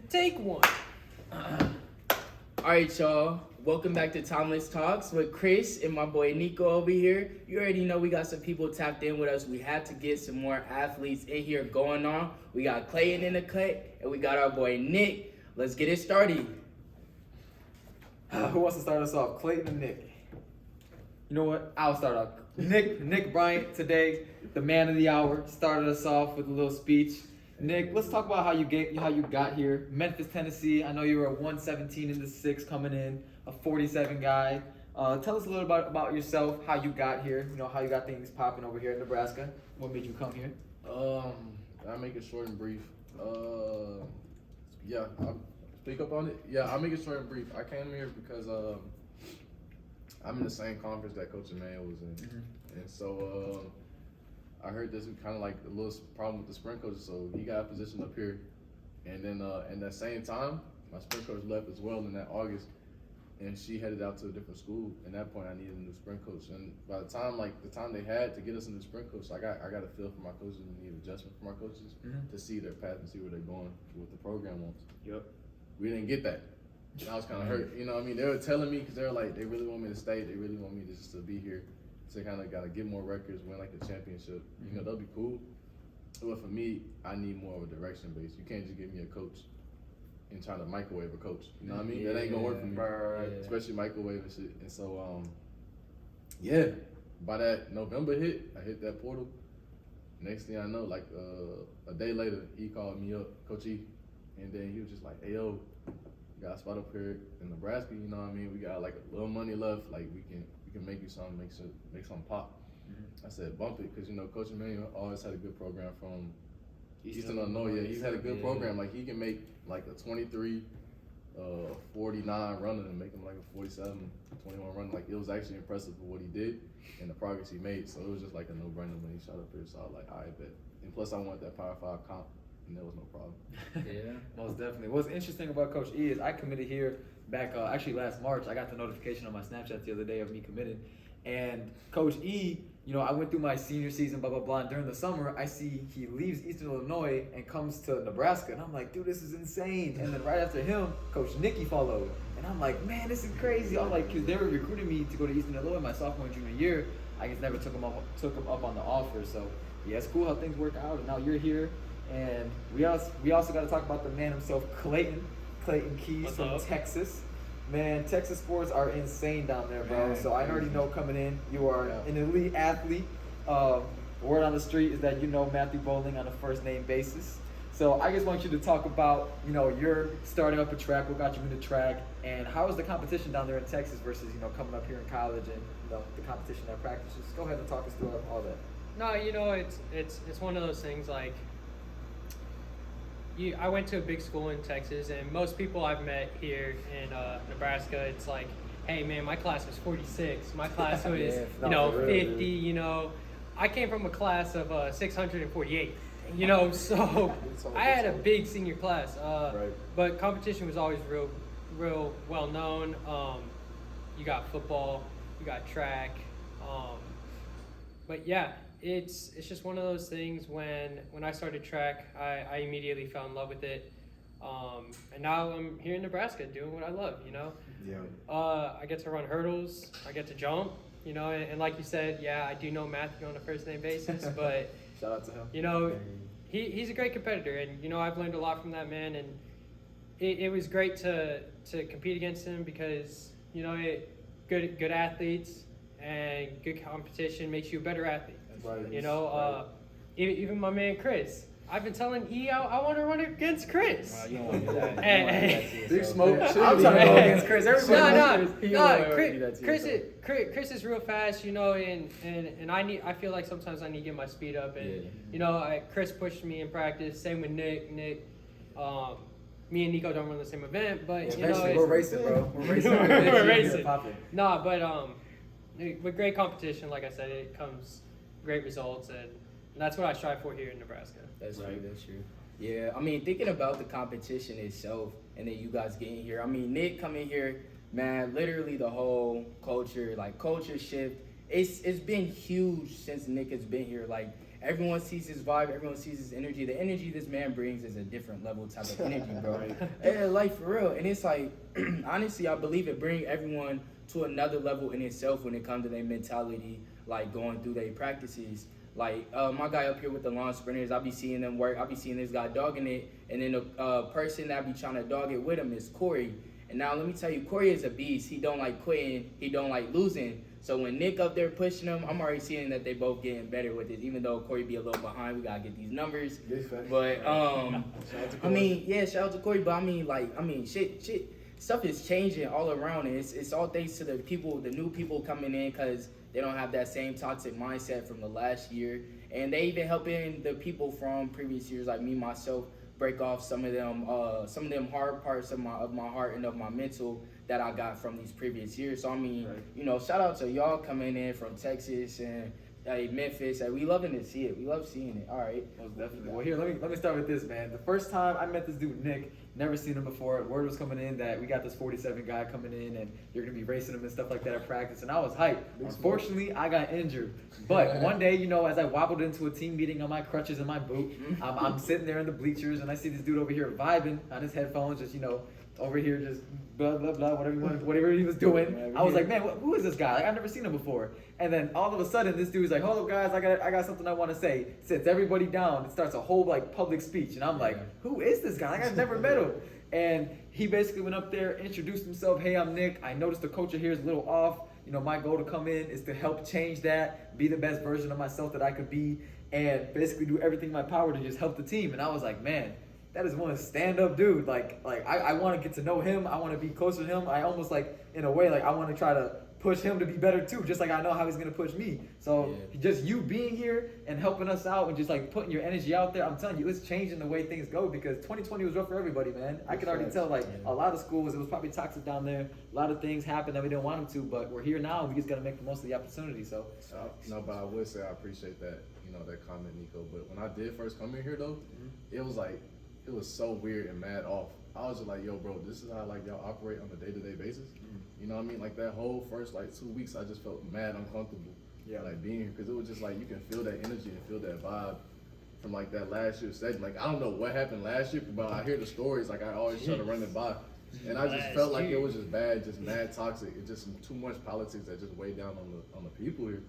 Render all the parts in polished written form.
Take one. Alright, y'all. Welcome back to Timeless Talks with Chris and my boy Nico over here. You already know we got some people tapped in with us. We had to get some more athletes in here going on. We got Clayton in the cut, and we got our boy Nick. Let's get it started. Who wants to start us off? Clayton and Nick. You know what? I'll start off. Nick Bryant today, the man of the hour, started us off with a little speech. Nick, let's talk about how you got here. Memphis, Tennessee. I know you were a 117 in the 6 coming in, a 47 guy. Tell us a little about yourself, how you got here. You know how you got things popping over here in Nebraska. What made you come here? I'll make it short and brief. I'll speak up on it. Yeah, I'll make it short and brief. I came here because I'm in the same conference that Coach Emmanuel was in, and so I heard this was kind of like a little problem with the sprint coach, so he got a position up here, and then in that same time, my sprint coach left as well in that August, and she headed out to a different school. At that point, I needed a new sprint coach, and by the time they had to get us a new sprint coach, I got a feel for my coaches and need adjustment for my coaches to see their path and see where they're going, what the program wants. Yep. We didn't get that. And I was kind of hurt, you know what I mean? They were telling me, because they were like, they really want me to stay. They really want me to just to be here. So kind of got to get more records, win like a championship. You know, they'll be cool. But for me, I need more of a direction base. You can't just give me a coach and try to microwave a coach. You know what I mean? That ain't going to work for me. Right. Especially microwave and shit. And so, by that November hit, I hit that portal. Next thing I know, like a day later, he called me up, Coach E. And then he was just like, hey, yo, got a spot up here in Nebraska, you know what I mean? We got like a little money left, like we can make you something, make something pop. I said, bump it, because you know Coach Emmanuel always had a good program from Eastern Illinois. Yeah, he's had a good program. Like he can make like a 23, 49 runner and make him like a 47, 21 runner. Like it was actually impressive for what he did and the progress he made. So it was just like a no-brainer when he shot up here. So I was like, all right, bet. And plus I wanted that Power 5 comp. And there was no problem. Yeah, most definitely. What's interesting about Coach E is I committed here back actually last March. I got the notification on my Snapchat the other day of me committing. And Coach E, you know, I went through my senior season, blah, blah, blah. And during the summer, I see he leaves Eastern Illinois and comes to Nebraska. And I'm like, dude, this is insane. And then right after him, Coach Nicky followed. And I'm like, man, this is crazy. I'm like, because they were recruiting me to go to Eastern Illinois my sophomore and junior year. I just never took him up on the offer. So, yeah, it's cool how things work out. And now you're here. And we also got to talk about the man himself, Clayton Keys. What's from up? Texas. Man, Texas sports are insane down there, bro. Man, so I already know coming in, you are an elite athlete. Word on the street is that you know Matthew Bowling on a first name basis. So I just want you to talk about, you know, you're starting up a track, what got you into track, and how is the competition down there in Texas versus, you know, coming up here in college and, you know, the competition at practices. Go ahead and talk us through all that. No, you know, it's one of those things like I went to a big school in Texas, and most people I've met here in Nebraska, it's like, hey man, my class was 46. My class was, 50. You know, I came from a class of 648. You know, so I had a big senior class. But competition was always real well known. You got football, you got track. But yeah. It's just one of those things when I started track, I immediately fell in love with it. And now I'm here in Nebraska doing what I love, you know? Yeah. I get to run hurdles, I get to jump, you know, and like you said, yeah, I do know Matthew on a first name basis, but Shout out to him. you know, he's a great competitor, and you know, I've learned a lot from that man, and it was great to compete against him because, you know, good athletes and good competition makes you a better athlete. Right. You know, even my man Chris. I've been telling E I want to run against Chris. You don't want to do that. Big smoke. I'm trying to go against Chris. Chris is real fast, you know, and I feel like sometimes I need to get my speed up, and you know, Chris pushed me in practice. Same with Nick. Me and Nico don't run the same event, but you know, we're racing, bro. We're racing. We're racing. Nah, but with great competition, like I said, it comes great results, and that's what I strive for here in Nebraska. That's true. That's true. Yeah, I mean, thinking about the competition itself, and then you guys getting here. I mean, Nick coming here, man. Literally, the whole culture shift. It's been huge since Nick has been here. Like everyone sees his vibe, everyone sees his energy. The energy this man brings is a different level type of energy, bro. Yeah, like for real. And it's like, honestly, I believe it brings everyone to another level in itself when it comes to their mentality, like going through their practices. Like my guy up here with the lawn sprinters, I be seeing them work. I be seeing this guy dogging it, and then the person that be trying to dog it with him is Corey. And now let me tell you, Corey is a beast. He don't like quitting. He don't like losing. So when Nick up there pushing him, I'm already seeing that they both getting better with it. Even though Corey be a little behind, we gotta get these numbers. But I mean, yeah, shout out to Corey. But I mean, shit. Stuff is changing all around, and it's all thanks to the people, the new people coming in, because they don't have that same toxic mindset from the last year, and they even helping the people from previous years, like me myself, break off some of them hard parts of my heart and of my mental that I got from these previous years. So I mean, you know, shout out to y'all coming in from Texas and Memphis. We loving to see it. We love seeing it. All right. Most definitely. Well, here, let me start with this, man. The first time I met this dude, Nick, never seen him before. Word was coming in that we got this 47 guy coming in and you're going to be racing him and stuff like that at practice. And I was hyped. Unfortunately, I got injured. But one day, you know, as I wobbled into a team meeting on my crutches and my boot, I'm sitting there in the bleachers and I see this dude over here vibing on his headphones, just, you know, over here just blah, blah, blah, whatever he was doing. I was like, man, who is this guy? Like, I've never seen him before. And then all of a sudden, this dude's like, hold up, guys, I got something I want to say. Sits everybody down and starts a whole, like, public speech. And I'm like, who is this guy? Like, I've never met him. And he basically went up there, introduced himself. Hey, I'm Nick. I noticed the culture here is a little off. You know, my goal to come in is to help change that, be the best version of myself that I could be, and basically do everything in my power to just help the team. And I was like, man, that is one stand-up dude. Like I want to get to know him. I want to be closer to him. I almost, like, in a way, like, I want to try to push him to be better too, just like I know how he's going to push me. So just you being here and helping us out and just, like, putting your energy out there, I'm telling you, it's changing the way things go, because 2020 was rough for everybody, man. I could already tell, like, a lot of schools, it was probably toxic down there. A lot of things happened that we didn't want them to, but we're here now and we just got to make the most of the opportunity. So no, but I would say I appreciate that, you know, that comment, Nico. But when I did first come in here, though, it was like, it was so weird and mad off. I was just like, yo, bro, this is how, like, y'all operate on a day-to-day basis. You know what I mean? Like, that whole first, like, 2 weeks, I just felt mad uncomfortable. Like, being here, because it was just like, you can feel that energy and feel that vibe from, like, that last year's segment. Like, I don't know what happened last year, but I hear the stories, like, I always try to run it by. And I just felt like it was just bad, just mad toxic. It's just too much politics that just weighed down on the people here.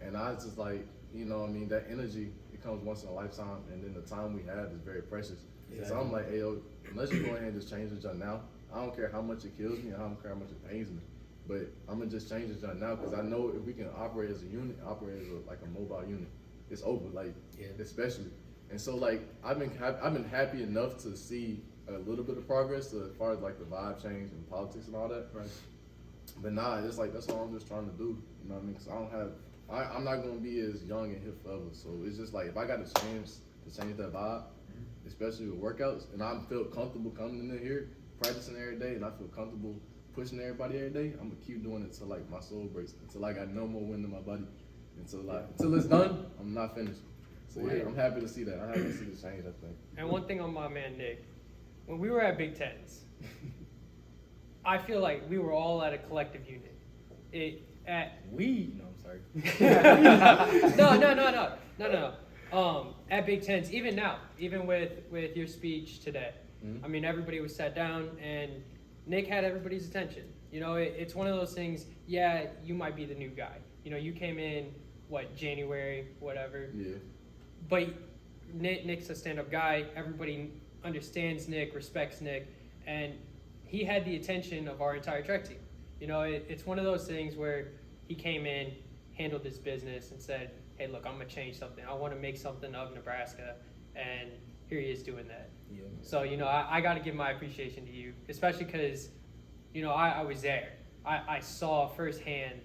And I was just like, you know what I mean, that energy, it comes once in a lifetime, and then the time we have is very precious. So I'm like, hey, yo, unless you go ahead and just change the junk now, I don't care how much it kills me, I don't care how much it pains me, but I'm gonna just change the junk now, because I know if we can operate as a unit, operate as like a mobile unit, it's over, like, especially. And so, like, I've been happy enough to see a little bit of progress as far as, like, the vibe change and politics and all that. But nah, it's like, that's all I'm just trying to do, you know what I mean? Because I'm not gonna be as young and hip forever. So it's just like, if I got a chance to change that vibe, especially with workouts, and I feel comfortable coming in here, practicing every day, and I feel comfortable pushing everybody every day, I'm gonna keep doing it till, like, my soul breaks, until I got no more wind in my body, until it's done, I'm not finished. So yeah, I'm happy to see that. I'm happy to see the change, I think. And one thing on my man Nick, when we were at Big Tens, I feel like we were all at a collective unit. No, I'm sorry. No. At Big Tens, even now, even with your speech today, I mean, everybody was sat down and Nick had everybody's attention. You know, it's one of those things, you might be the new guy. You know, you came in, January, whatever. But Nick's a stand-up guy. Everybody understands Nick, respects Nick, and he had the attention of our entire track team. You know, it's one of those things where he came in, handled his business, and said, hey, look, I'm going to change something. I want to make something of Nebraska, and here he is doing that. So, you know, I got to give my appreciation to you, especially because, you know, I was there. I saw firsthand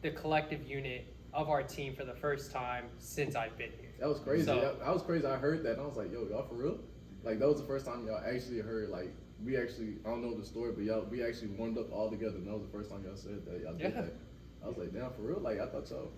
the collective unit of our team for the first time since I've been here. That was crazy. That was crazy. I heard that, and I was like, yo, y'all for real? Like, that was the first time y'all actually heard, like, we actually, I don't know the story, but we actually warmed up all together, and that was the first time y'all said that. Y'all did that. I was like, damn, for real? Like, I thought so.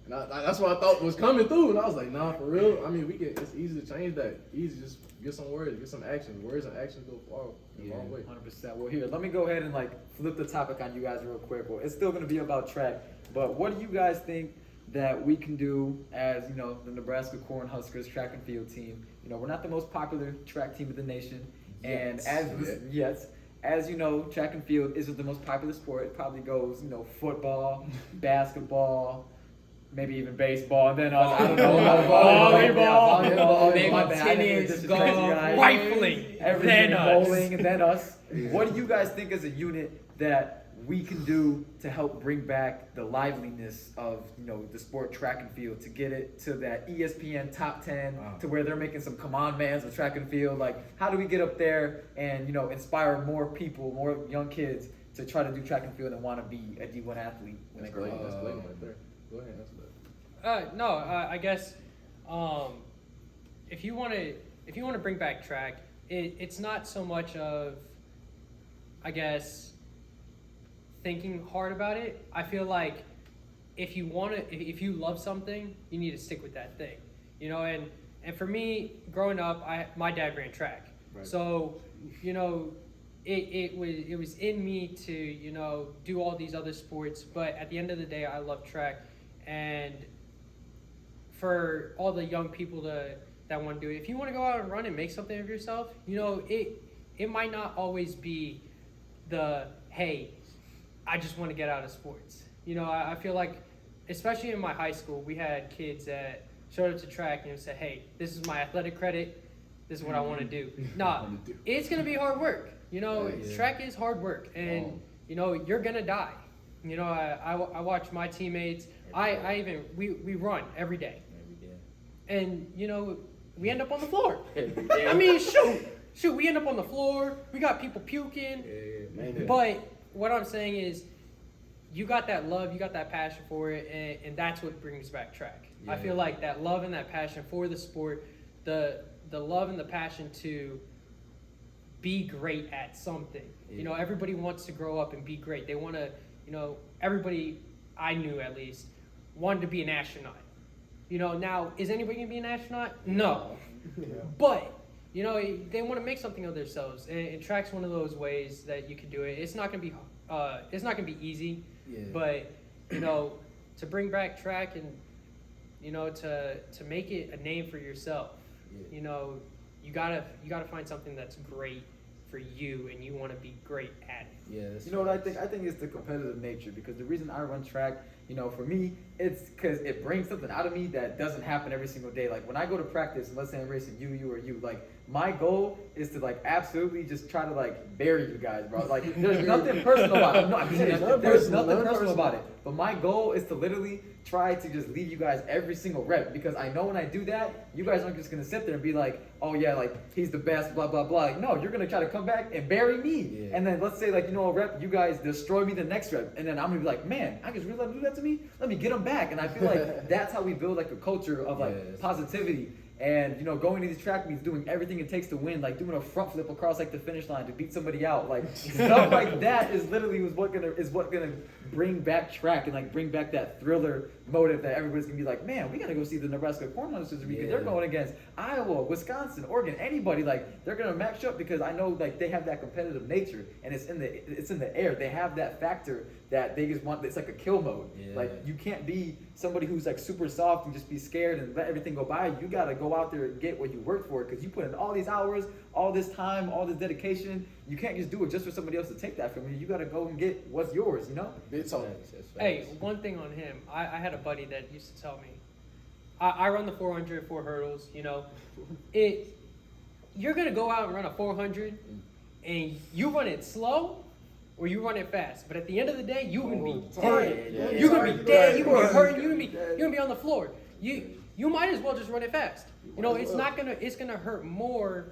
And that's what I thought was coming through, and I was like, nah, for real? I mean, it's easy to change that. Easy, just get some words, get some action. Words and actions go far, a long way. 100%. Well, here, let me go ahead and, like, flip the topic on you guys real quick. Well, it's still going to be about track, but what do you guys think that we can do as, you know, the Nebraska Cornhuskers track and field team. You know, we're not the most popular track team of the nation. And as you know, track and field isn't the most popular sport. It probably goes, you know, football, basketball, maybe even baseball, and then I don't know, volleyball, maybe my bad, tennis, just golf, crazy guys. rifling, Everything, then us. bowling, and then us. What do you guys think as a unit that we can do to help bring back the liveliness of, you know, the sport track and field, to get it to that ESPN top 10, to where they're making some come on mans of track and field? Like, how do we get up there and, you know, inspire more people, more young kids to try to do track and field and want to be a D1 athlete when they grow up? That's Clayton right there. Go ahead, answer that. No, I guess if you want to bring back track, it's not so much of, I guess, thinking hard about it. I feel like if you love something, you need to stick with that thing, you know. And for me, growing up, my dad ran track, Right. so you know, it was in me to, you know, do all these other sports, but at the end of the day, I love track. And for all the young people that want to do it, if you want to go out and run and make something of yourself, you know, it might not always be the, hey, I just want to get out of sports. You know, I feel like, especially in my high school, we had kids that showed up to track and said, hey, this is my athletic credit, this is what I want to do. Nah, it's going to be hard work. You know, track is hard work, and, you know, you're going to die. You know, I watch my teammates, we run every day. And, you know, we end up on the floor. I mean, shoot, we end up on the floor. We got people puking. But what I'm saying is, you got that love, you got that passion for it, and that's what brings back track. I feel like that love and that passion for the sport, the love and the passion to be great at something. You know, everybody wants to grow up and be great. They want to, you know, everybody I knew at least wanted to be an astronaut. You know, now, is anybody going to be an astronaut? No. But, you know, they want to make something of themselves, and track's one of those ways that you can do it. It's not going to be easy, but, you know, to bring back track and, you know, to make it a name for yourself, you know, you gotta find something that's great for you, and you want to be great at it. You know what I think? I think it's the competitive nature, because the reason I run track, you know, for me, it's because it brings something out of me that doesn't happen every single day. Like, when I go to practice, and let's say I'm racing you, or you, like, my goal is to, like, absolutely just try to, like, bury you guys, bro. Like, there's nothing personal about it. No, I'm saying there's nothing personal about it. But my goal is to literally try to just leave you guys every single rep, because I know when I do that, you guys aren't just gonna sit there and be like, oh yeah, like, he's the best, blah blah blah. Like, no, you're gonna try to come back and bury me. And then let's say, like, you know, a rep, you guys destroy me the next rep, and then I'm gonna be like, man, I just really let him do that to me. Let me get him back. And I feel like that's how we build, like, a culture of, like, positivity. And, you know, going to these track meets, doing everything it takes to win, like doing a front flip across, like, the finish line to beat somebody out, like, stuff like that is literally what gonna bring back track, and, like, bring back that thriller motive that everybody's gonna be like, man, we gotta go see the Nebraska Cornhuskers, because they're going against Iowa, Wisconsin, Oregon, anybody. Like, they're gonna match up, because I know, like, they have that competitive nature, and it's in the air. They have that factor that they just want. It's like a kill mode. Like, you can't be somebody who's, like, super soft and just be scared and let everything go by. You gotta go out there and get what you work for, because you put in all these hours, all this time, all this dedication. You can't just do it just for somebody else to take that from you. You gotta go and get what's yours, you know? Hey, one thing on him, I had a buddy that used to tell me, I run the 400, 4 hurdles, you know. You're gonna go out and run a 400, and you run it slow, or you run it fast. But at the end of the day, you're gonna be dead. You're gonna be dead. You're gonna be hurting. You're gonna be on the floor. You might as well just run it fast. You know, it's gonna hurt more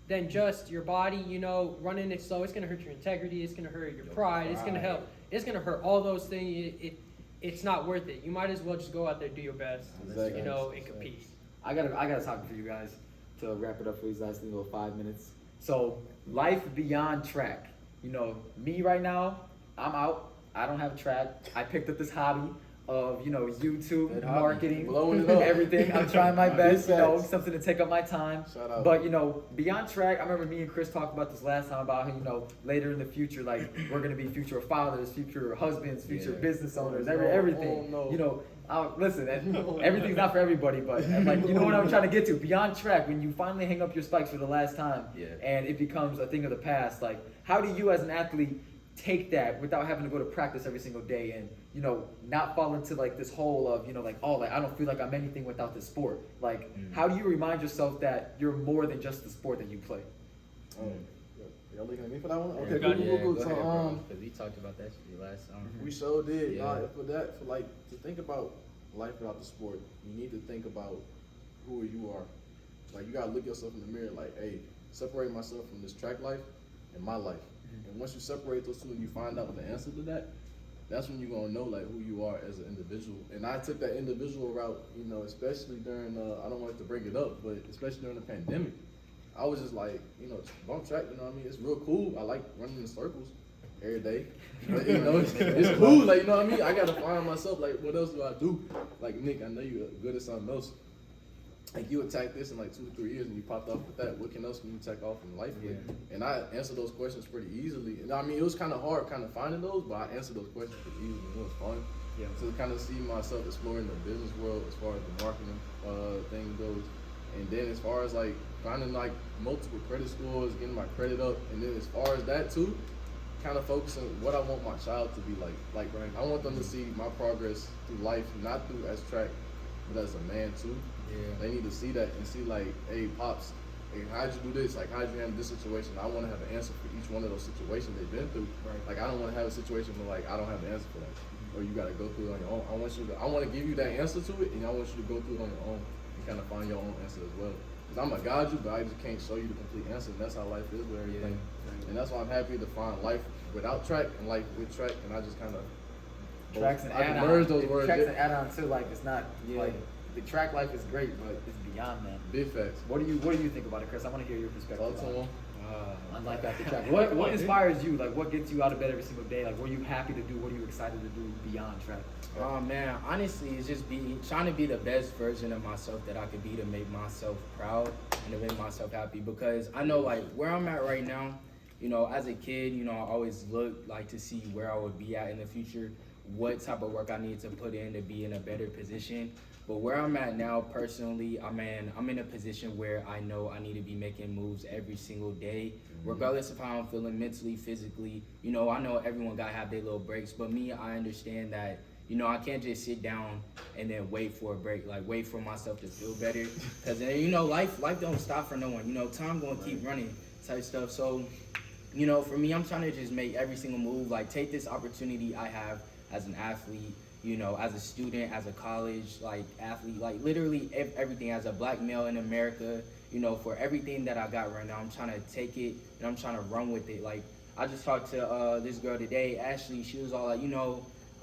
than just your body. You know, running it slow, it's gonna hurt your integrity. It's gonna hurt your pride. It's gonna help. It's gonna hurt all those things. It's not worth it. You might as well just go out there, do your best, you know, and compete. I got a topic for you guys to wrap it up for these last little 5 minutes. So, life beyond track. You know, me right now, I'm out. I don't have a track. I picked up this hobby of YouTube That hobby, marketing, blowing it up. everything. I'm trying my best, Facts. something to take up my time. Shout out. But beyond track, I remember me and Chris talked about this last time about how later in the future, like we're gonna be future fathers, future husbands, future business owners, everything. Oh, no. Listen, everything's not for everybody, but like what I'm trying to get to. Beyond track, when you finally hang up your spikes for the last time, and it becomes a thing of the past, like how do you as an athlete take that without having to go to practice every single day and not fall into like this hole of I don't feel like I'm anything without this sport. Like how do you remind yourself that you're more than just the sport that you play? Y'all looking at me for that one? Okay, Go cool. Go So ahead, bro, 'cause we talked about that shit last we sure did. Yeah. For like to think about life without the sport, you need to think about who you are. Like you gotta look yourself in the mirror. Like, hey, separate myself from this track life and my life. And once you separate those two and you find out the answer to that, that's when you're gonna know like who you are as an individual. And I took that individual route, especially during I don't want to bring it up, but especially during the pandemic. I was just like, bump track, it's real cool. I like running in circles every day. But it's cool, like I gotta find myself, like what else do I do? Like Nick, I know you're good at something else. Like you attacked this in like 2 or 3 years and you popped off with that. What else can you attack off in life with? And I answered those questions pretty easily. And it was kind of hard kind of finding those, but I answered those questions pretty easily. It was fun to kind of see myself exploring the business world as far as the marketing thing goes. And then as far as like finding like multiple credit scores, getting my credit up, and then as far as that too, kind of focusing what I want my child to be like. Like I want them to see my progress through life, not through as track, but as a man too. They need to see that and see like, hey, pops, hey, how'd you do this? Like, how'd you handle this situation? I want to have an answer for each one of those situations they've been through. Like, I don't want to have a situation where like I don't have an answer for that, or you got to go through it on your own. I want to give you that answer to it, and I want you to go through it on your own and kind of find your own answer as well. Because I'm gonna guide you, but I just can't show you the complete answer. And that's how life is with everything. And that's why I'm happy to find life without track and life with track, and I just kind of Tracks and I merge those words. Tracks and add-on too. Like it's not like the track life is great, but it's beyond that. Big facts. What do you think about it, Chris? I want to hear your perspective. Talk to him. Unlike at the track, what inspires you? Like, what gets you out of bed every single day? Like, what are you happy to do? What are you excited to do beyond track? Oh man, honestly, it's just trying to be the best version of myself that I could be to make myself proud and to make myself happy. Because I know like where I'm at right now, as a kid, I always look like to see where I would be at in the future, what type of work I need to put in to be in a better position. But where I'm at now, personally, I'm in a position where I know I need to be making moves every single day, regardless of how I'm feeling mentally, physically. I know everyone gotta have their little breaks, but me, I understand that, I can't just sit down and then wait for a break, like wait for myself to feel better. Because, life don't stop for no one. Time gonna keep running type stuff. So, for me, I'm trying to just make every single move, like take this opportunity I have as an athlete, as a student, as a college athlete, literally everything, as a black male in America, for everything that I got right now, I'm trying to take it and I'm trying to run with it. Like I just talked to this girl today, Ashley. She was all like,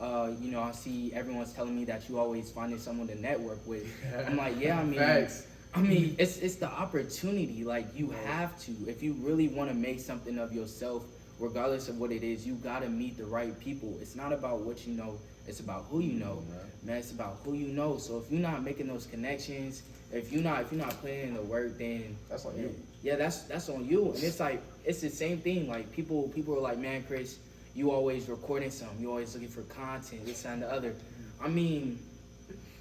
I see everyone's telling me that you always finding someone to network with. I'm like, yeah, Facts. It's the opportunity. Like you have to, if you really want to make something of yourself, regardless of what it is, you gotta meet the right people. It's not about what you know, it's about who you know. Man, it's about who you know. So if you're not making those connections, if you're not putting in the work, then That's on you. Yeah, that's on you. And it's like it's the same thing. Like people are like, man, Chris, you always recording something, you always looking for content, this and the other.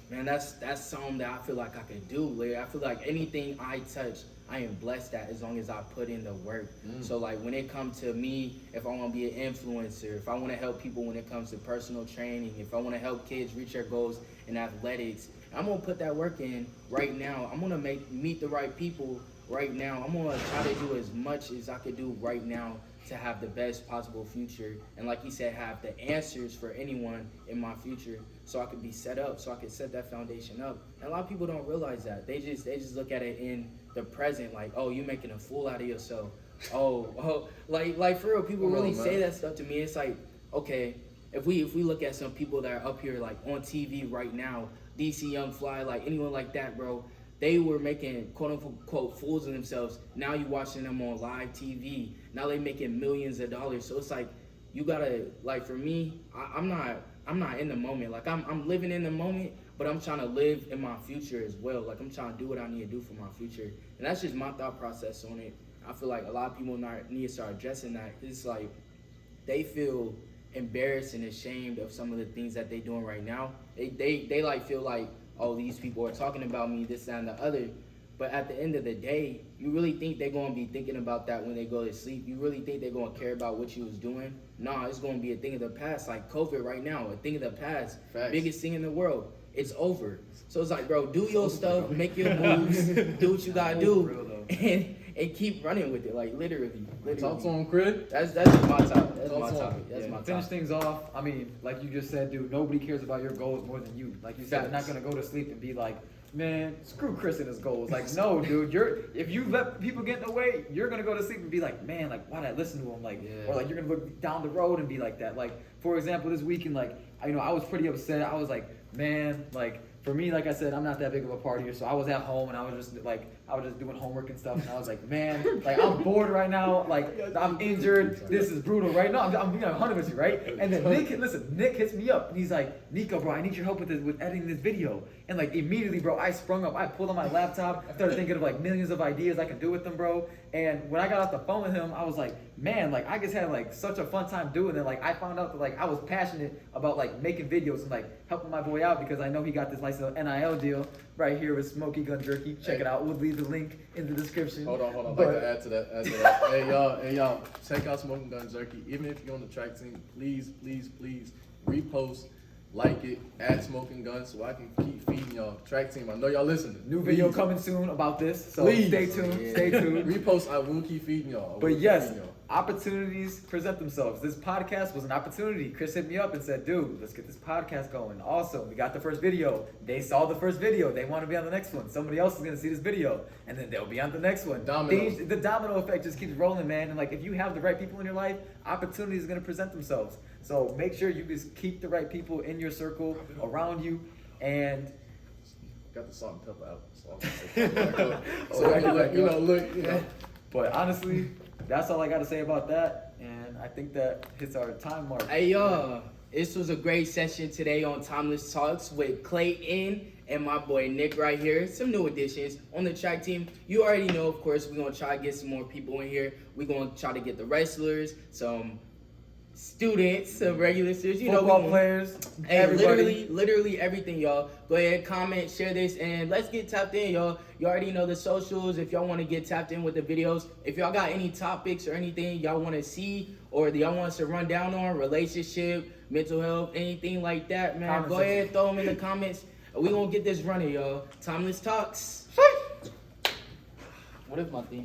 Man, that's something that I feel like I can do. Like, I feel like anything I touch, I am blessed at as long as I put in the work. So like when it comes to me, if I want to be an influencer, if I want to help people when it comes to personal training, if I want to help kids reach their goals in athletics, I'm going to put that work in right now. I'm going to meet the right people right now. I'm going to try to do as much as I could do right now to have the best possible future. And like you said, have the answers for anyone in my future so I could be set up, so I could set that foundation up. And a lot of people don't realize that. They just look at it in the present, like, oh, you making a fool out of yourself. Like for real, people really say that stuff to me. It's like, okay, if we look at some people that are up here like on TV right now, DC Young Fly, like anyone like that, bro, they were making quote unquote fools of themselves. Now you watching them on live TV. Now they making millions of dollars. So it's like, you gotta, like for me, I'm not I'm not in the moment. Like I'm living in the moment, but I'm trying to live in my future as well. Like I'm trying to do what I need to do for my future, and that's just my thought process on it. I feel like a lot of people need to start addressing that. It's like they feel embarrassed and ashamed of some of the things that they're doing right now. They like feel like, oh, these people are talking about me, this, that, and the other. But at the end of the day, you really think they're going to be thinking about that when they go to sleep? You really think they're going to care about what you was doing? Nah, it's going to be a thing of the past. Like COVID right now, a thing of the past. Facts. Biggest thing in the world. It's over. So it's like, bro, do your stuff, make your moves, do what you got to do, and keep running with it. Like, literally. Talk to him, Chris. That's my topic. That's my topic. That's my Finish topic. things off. I mean, like you just said, dude, nobody cares about your goals more than you. Like you said, they're not gonna go to sleep and be like, man, screw Chris and his goals. Like, no, dude, if you let people get in the way, you're gonna go to sleep and be like, man, like, why'd I listen to him? Like, or like you're gonna look down the road and be like that. Like, for example, this weekend, like, I was pretty upset. I was like, man, like, for me, like I said, I'm not that big of a partier, so I was at home and I was just doing homework and stuff, and I was like, man, like I'm bored right now, like I'm injured, this is brutal, right? No, I'm being 100 with you, right? And then Nick hits me up and he's like, Nico, bro, I need your help with editing this video. And like immediately, bro, I sprung up, I pulled on my laptop, started thinking of like millions of ideas I could do with them, bro. And when I got off the phone with him, I was like, man, like I just had like such a fun time doing it. Like I found out that like I was passionate about like making videos and like helping my boy out because I know he got this nice little NIL deal right here with Smoky Gun Jerky. Check it out. We'll leave the link in the description. Hold on. I'd like to add to that. Hey y'all, check out Smoking Gun Jerky. Even if you're on the track team, please repost, like it, add Smoking Gun so I can keep feeding y'all. Track team, I know y'all listening. New video coming soon about this, so Please. stay tuned. Yeah. Stay tuned. Repost, I will keep feeding y'all. But yes, opportunities present themselves. This podcast was an opportunity. Chris hit me up and said, dude, let's get this podcast going. Also, we got the first video. They saw the first video. They want to be on the next one. Somebody else is going to see this video, and then they'll be on the next one. The domino effect just keeps rolling, man. And like, if you have the right people in your life, opportunities are going to present themselves. So make sure you just keep the right people in your circle around you. And got the salt and pepper out. So But honestly, that's all I got to say about that. And I think that hits our time mark. Hey, y'all. This was a great session today on Timeless Talks with Clayton and my boy Nick right here. Some new additions on the track team. You already know, of course, we're going to try to get some more people in here. We're going to try to get the wrestlers, some students, some regular students, Football players, hey, everybody. literally everything, y'all. Go ahead, comment, share this, and let's get tapped in, y'all. You already know the socials if y'all want to get tapped in with the videos. If y'all got any topics or anything y'all want to see or y'all want us to run down on, relationship, mental health, anything like that, man, go ahead, throw them in the comments. We gonna get this running, y'all. Timeless Talks. What if my thing?